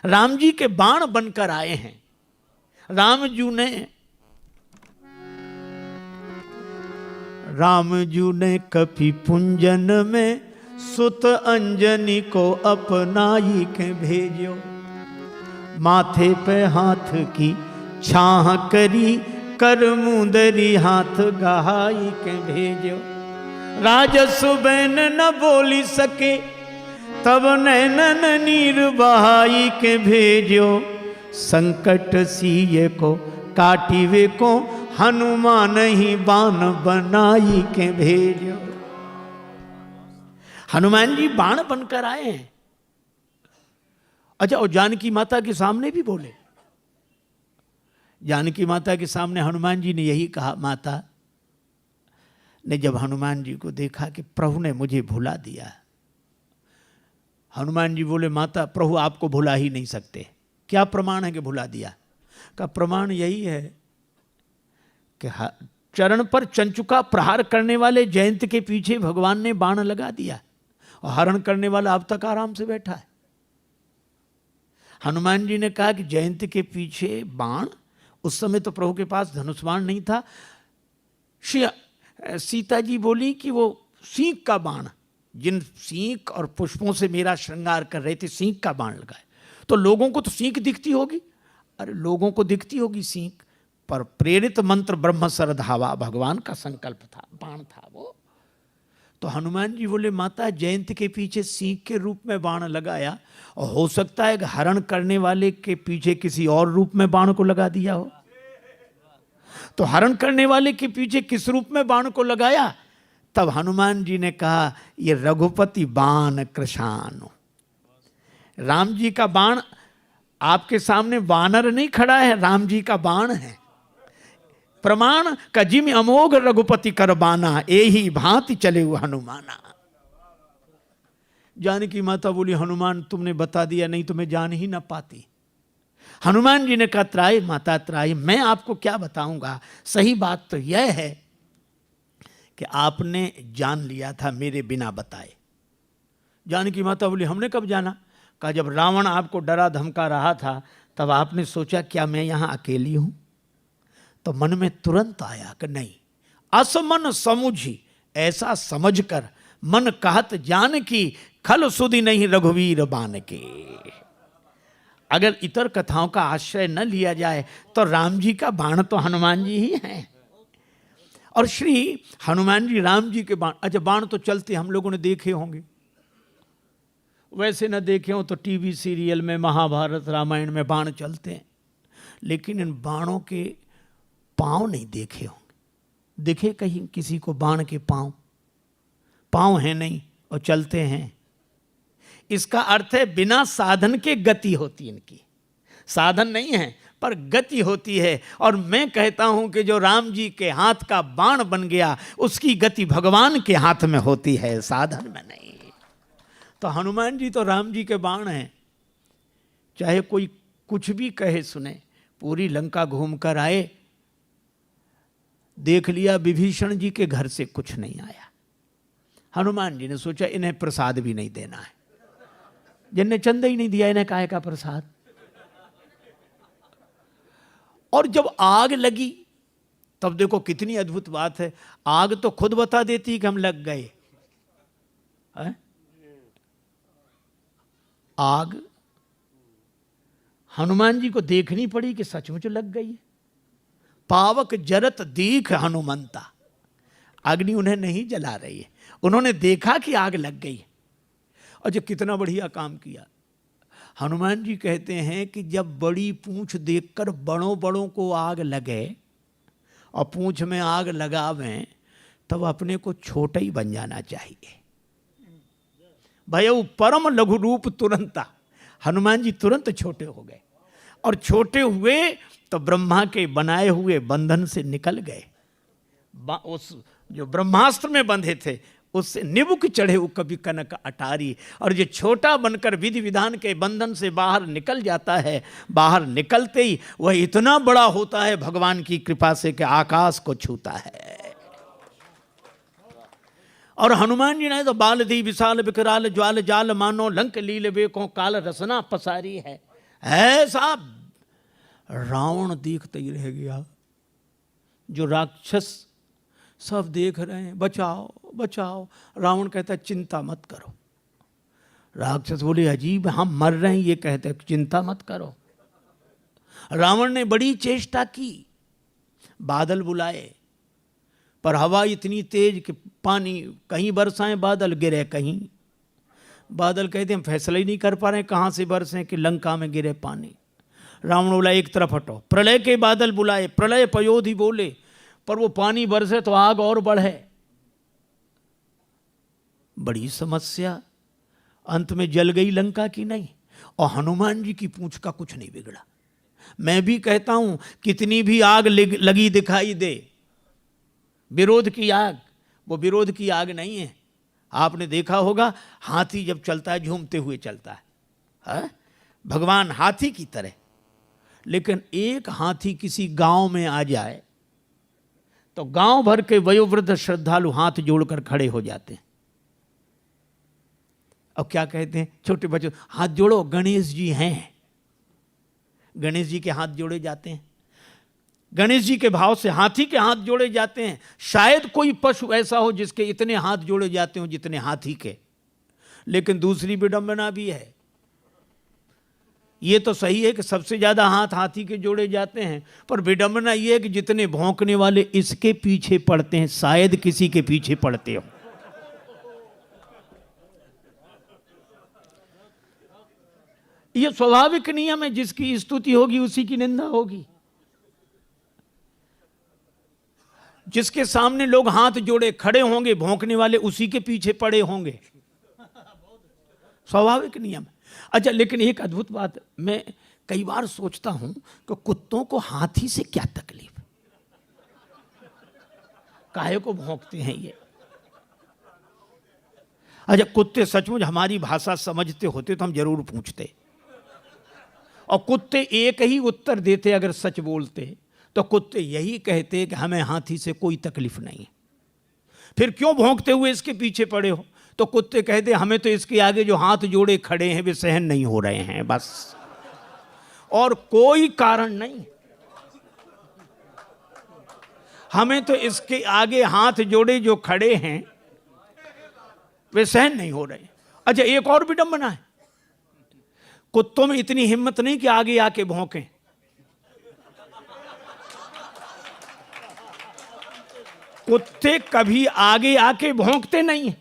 राम जी के बाण बनकर आए हैं। राम जी ने कपि पुंजन में सुत अंजनी को अपनाई के भेजो। माथे पे हाथ की छाह करी कर मुंदरी हाथ गहाई के भेजो। राजस बैन न बोली सके तब नैनन नीर बहाई के भेजो। संकट सिए को काटिवे को हनुमान ही बाण बनाई के भेजो। हनुमान जी बाण बनकर आए हैं। अच्छा, और जानकी माता के सामने भी बोले। जानकी माता के सामने हनुमान जी ने यही कहा। माता ने जब हनुमान जी को देखा कि प्रभु ने मुझे भुला दिया, हनुमान जी बोले, माता प्रभु आपको भुला ही नहीं सकते। क्या प्रमाण है कि भुला दिया? का प्रमाण यही है कि चरण पर चंचुका प्रहार करने वाले जयंत के पीछे भगवान ने बाण लगा दिया और हरण करने वाला अब तक आराम से बैठा है। हनुमान जी ने कहा कि जयंत के पीछे बाण, उस समय तो प्रभु के पास धनुष बाण नहीं था। सीता जी बोली कि वो सींग का बाण, जिन सींग और पुष्पों से मेरा श्रृंगार कर रहे थे, सींग का बाण लगाए। तो लोगों को तो सींग दिखती होगी। अरे लोगों को दिखती होगी सींग, पर प्रेरित मंत्र ब्रह्म सरधावा भगवान का संकल्प था, बाण था वो। तो हनुमान जी बोले, माता जयंत के पीछे सींग के रूप में बाण लगाया, और हो सकता है कि हरण करने वाले के पीछे किसी और रूप में बाण को लगा दिया हो। तो हरण करने वाले के पीछे किस रूप में बाण को लगाया? तब हनुमान जी ने कहा, ये रघुपति बाण कृशानु। राम जी का बाण आपके सामने वानर नहीं खड़ा है, राम जी का बाण है। प्रमाण का जिम अमोघ रघुपति कर बाना, एही भांति चले हुए हनुमाना। जानकी माता बोली, हनुमान तुमने बता दिया, नहीं तो मैं जान ही ना पाती। हनुमान जी ने कहा, त्राई माता त्राई, मैं आपको क्या बताऊंगा। सही बात तो यह है कि आपने जान लिया था मेरे बिना बताए। जानकी माता बोली, हमने कब जाना? कहा, जब रावण आपको डरा धमका रहा था तब आपने सोचा क्या मैं यहां अकेली हूं? तो मन में तुरंत आया कि नहीं, असमन समुझी, ऐसा समझकर मन कहत जान की, खल सुधि नहीं रघुवीर बान के। अगर इतर कथाओं का आश्रय न लिया जाए तो राम जी का बाण तो हनुमान जी ही हैं। और श्री हनुमान जी राम जी के बाण, अच्छा बाण तो चलते हम लोगों ने देखे होंगे, वैसे न देखे हो तो टीवी सीरियल में, महाभारत रामायण में बाण चलते हैं, लेकिन इन बाणों के पांव नहीं देखे होंगे। देखे कहीं किसी को बाण के पांव? पांव हैं नहीं और चलते हैं। इसका अर्थ है बिना साधन के गति होती इनकी। साधन नहीं है पर गति होती है। और मैं कहता हूं कि जो राम जी के हाथ का बाण बन गया, उसकी गति भगवान के हाथ में होती है, साधन में नहीं। तो हनुमान जी तो राम जी के बाण हैं। चाहे कोई कुछ भी कहे सुने, पूरी लंका घूम कर आए, देख लिया विभीषण जी के घर से कुछ नहीं आया। हनुमान जी ने सोचा इन्हें प्रसाद भी नहीं देना है, जिनने चंदा ही नहीं दिया इन्हें काहे का प्रसाद। और जब आग लगी तब देखो कितनी अद्भुत बात है, आग तो खुद बता देती है कि हम लग गए। आग हनुमान जी को देखनी पड़ी कि सचमुच लग गई है। पावक जरत दीख हनुमंता, अग्नि उन्हें नहीं जला रही है, उन्होंने देखा कि आग लग गई। और जो कितना बढ़िया काम किया। हनुमान जी कहते हैं कि जब बड़ी पूंछ देखकर बड़ों बड़ों को आग लगे और पूंछ में आग लगावें, तब अपने को छोटा ही बन जाना चाहिए। भयउ परम लघु रूप तुरंता, हनुमान जी तुरंत छोटे हो गए। और छोटे हुए तो ब्रह्मा के बनाए हुए बंधन से निकल गए। उस जो ब्रह्मास्त्र में बंधे थे उससे निबुक चढ़े वो कभी कनक अटारी। और जो छोटा बनकर विधि विधान के बंधन से बाहर निकल जाता है, बाहर निकलते ही वह इतना बड़ा होता है भगवान की कृपा से कि आकाश को छूता है। और हनुमान जी ने तो बाल दी विशाल विकराल ज्वाल जाल मानो लंक लील बेको काल रसना पसारी है। ऐसा रावण देखते ही रह गया। जो राक्षस सब देख रहे हैं, बचाओ बचाओ। रावण कहता है चिंता मत करो। राक्षस बोले अजीब, हम मर रहे हैं, ये कहते हैं चिंता मत करो। रावण ने बड़ी चेष्टा की, बादल बुलाए, पर हवा इतनी तेज कि पानी कहीं बरसाएं बादल, गिरे कहीं। बादल कहते हम फैसला ही नहीं कर पा रहे कहाँ से बरसें कि लंका में गिरे पानी। रावण बोला एक तरफ हटो। प्रलय के बादल बुलाए, प्रलय पयोधि बोले, पर वो पानी बरसे तो आग और बढ़े। बड़ी समस्या। अंत में जल गई लंका की नहीं, और हनुमान जी की पूंछ का कुछ नहीं बिगड़ा। मैं भी कहता हूं कितनी भी आग लगी दिखाई दे, विरोध की आग, वो विरोध की आग नहीं है। आपने देखा होगा हाथी जब चलता है झूमते हुए चलता है, हा? भगवान हाथी की तरह। लेकिन एक हाथी किसी गांव में आ जाए तो गांव भर के वयोवृद्ध श्रद्धालु हाथ जोड़कर खड़े हो जाते हैं। अब क्या कहते हैं छोटे बच्चों, हाथ जोड़ो, गणेश जी हैं। गणेश जी के हाथ जोड़े जाते हैं। गणेश जी के भाव से हाथी के हाथ जोड़े जाते हैं। शायद कोई पशु ऐसा हो जिसके इतने हाथ जोड़े जाते हो जितने हाथी के। लेकिन दूसरी विडंबना भी है। ये तो सही है कि सबसे ज्यादा हाथ हाथी के जोड़े जाते हैं, पर विडंबना ये है कि जितने भौंकने वाले इसके पीछे पड़ते हैं, शायद किसी के पीछे पड़ते हो। ये स्वाभाविक नियम है, जिसकी स्तुति होगी उसी की निंदा होगी। जिसके सामने लोग हाथ जोड़े खड़े होंगे, भौंकने वाले उसी के पीछे पड़े होंगे। स्वाभाविक नियम। अच्छा, लेकिन एक अद्भुत बात मैं कई बार सोचता हूं कि कुत्तों को हाथी से क्या तकलीफ, काहे को भौंकते हैं ये। अच्छा, कुत्ते सचमुच हमारी भाषा समझते होते तो हम जरूर पूछते, और कुत्ते एक ही उत्तर देते। अगर सच बोलते तो कुत्ते यही कहते कि हमें हाथी से कोई तकलीफ नहीं है। फिर क्यों भौंकते हुए इसके पीछे पड़े हो? तो कुत्ते कहते हमें तो इसके आगे जो हाथ जोड़े खड़े हैं वे सहन नहीं हो रहे हैं, बस, और कोई कारण नहीं। हमें तो इसके आगे हाथ जोड़े जो खड़े हैं वे सहन नहीं हो रहे। अच्छा, एक और विडंबना है, कुत्तों में इतनी हिम्मत नहीं कि आगे आके भौंकें। कुत्ते कभी आगे आके भौंकते नहीं हैं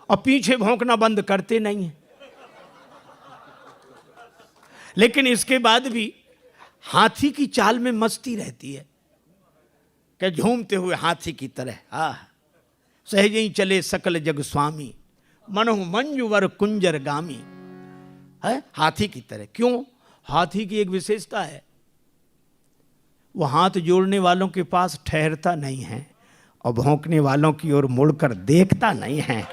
और पीछे भौंकना बंद करते नहीं हैं। लेकिन इसके बाद भी हाथी की चाल में मस्ती रहती है कि झूमते हुए हाथी की तरह सहज ही चले सकल जग स्वामी, मनहु मंजुवर कुंजर गामी। है हाथी की तरह। क्यों? हाथी की एक विशेषता है, वो हाथ जोड़ने वालों के पास ठहरता नहीं है और भौंकने वालों की ओर मुड़कर देखता नहीं है।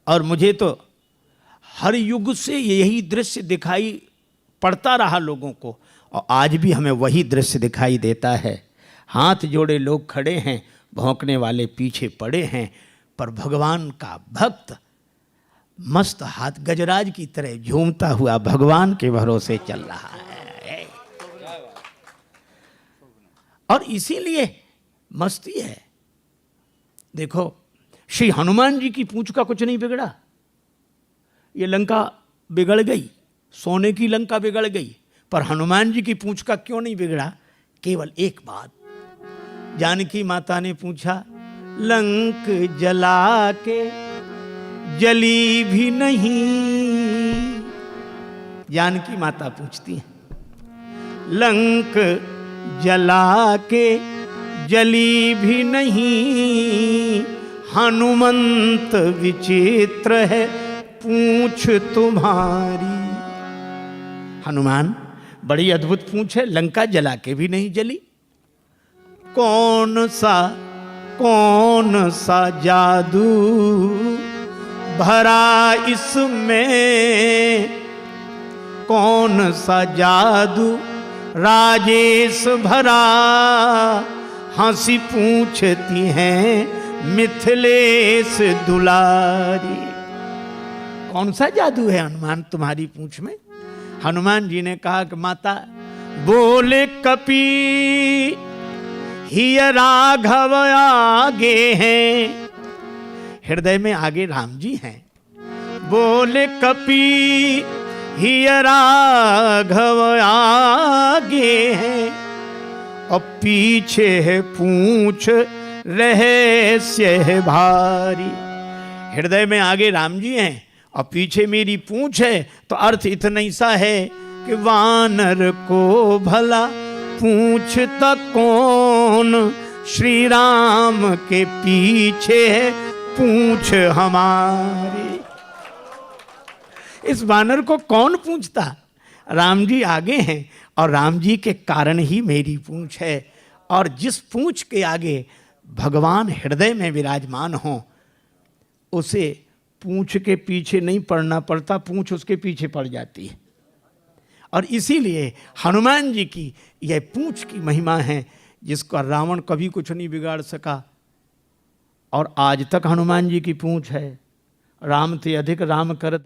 और मुझे तो हर युग से यही दृश्य दिखाई पड़ता रहा लोगों को, और आज भी हमें वही दृश्य दिखाई देता है। हाथ जोड़े लोग खड़े हैं, भौंकने वाले पीछे पड़े हैं, पर भगवान का भक्त मस्त हाथ गजराज की तरह झूमता हुआ भगवान के भरोसे चल रहा है। और इसीलिए मस्ती है। देखो, श्री हनुमान जी की पूंछ का कुछ नहीं बिगड़ा। ये लंका बिगड़ गई, सोने की लंका बिगड़ गई, पर हनुमान जी की पूंछ का क्यों नहीं बिगड़ा? केवल एक बात। जानकी माता ने पूछा, लंक जला के जली भी नहीं। जानकी माता पूछती है, लंक जला के जली भी नहीं, हनुमंत विचित्र है पूंछ तुम्हारी। हनुमान, बड़ी अद्भुत पूंछ है, लंका जला के भी नहीं जली। कौन सा जादू भरा इसमें, कौन सा जादू राजेश भरा, हंसी पूछती हैं मिथिलेश दुलारी। कौन सा जादू है हनुमान तुम्हारी पूंछ में? हनुमान जी ने कहा कि माता, बोले कपी ही राघव आगे हैं, हृदय में आगे राम जी हैं। बोले कपी ही राघव आगे हैं, और पीछे है पूछ रहस्य है भारी। हृदय में आगे राम जी हैं और पीछे मेरी पूंछ है, तो अर्थ इतना ही सा है कि वानर को भला पूछता कौन, श्री राम के पीछे है पूंछ हमारी। इस वानर को कौन पूछता? राम जी आगे हैं और राम जी के कारण ही मेरी पूंछ है। और जिस पूंछ के आगे भगवान हृदय में विराजमान हो, उसे पूंछ के पीछे नहीं पड़ना पड़ता, पूंछ उसके पीछे पड़ जाती है। और इसीलिए हनुमान जी की यह पूंछ की महिमा है, जिसका रावण कभी कुछ नहीं बिगाड़ सका। और आज तक हनुमान जी की पूंछ है। राम ते अधिक राम करत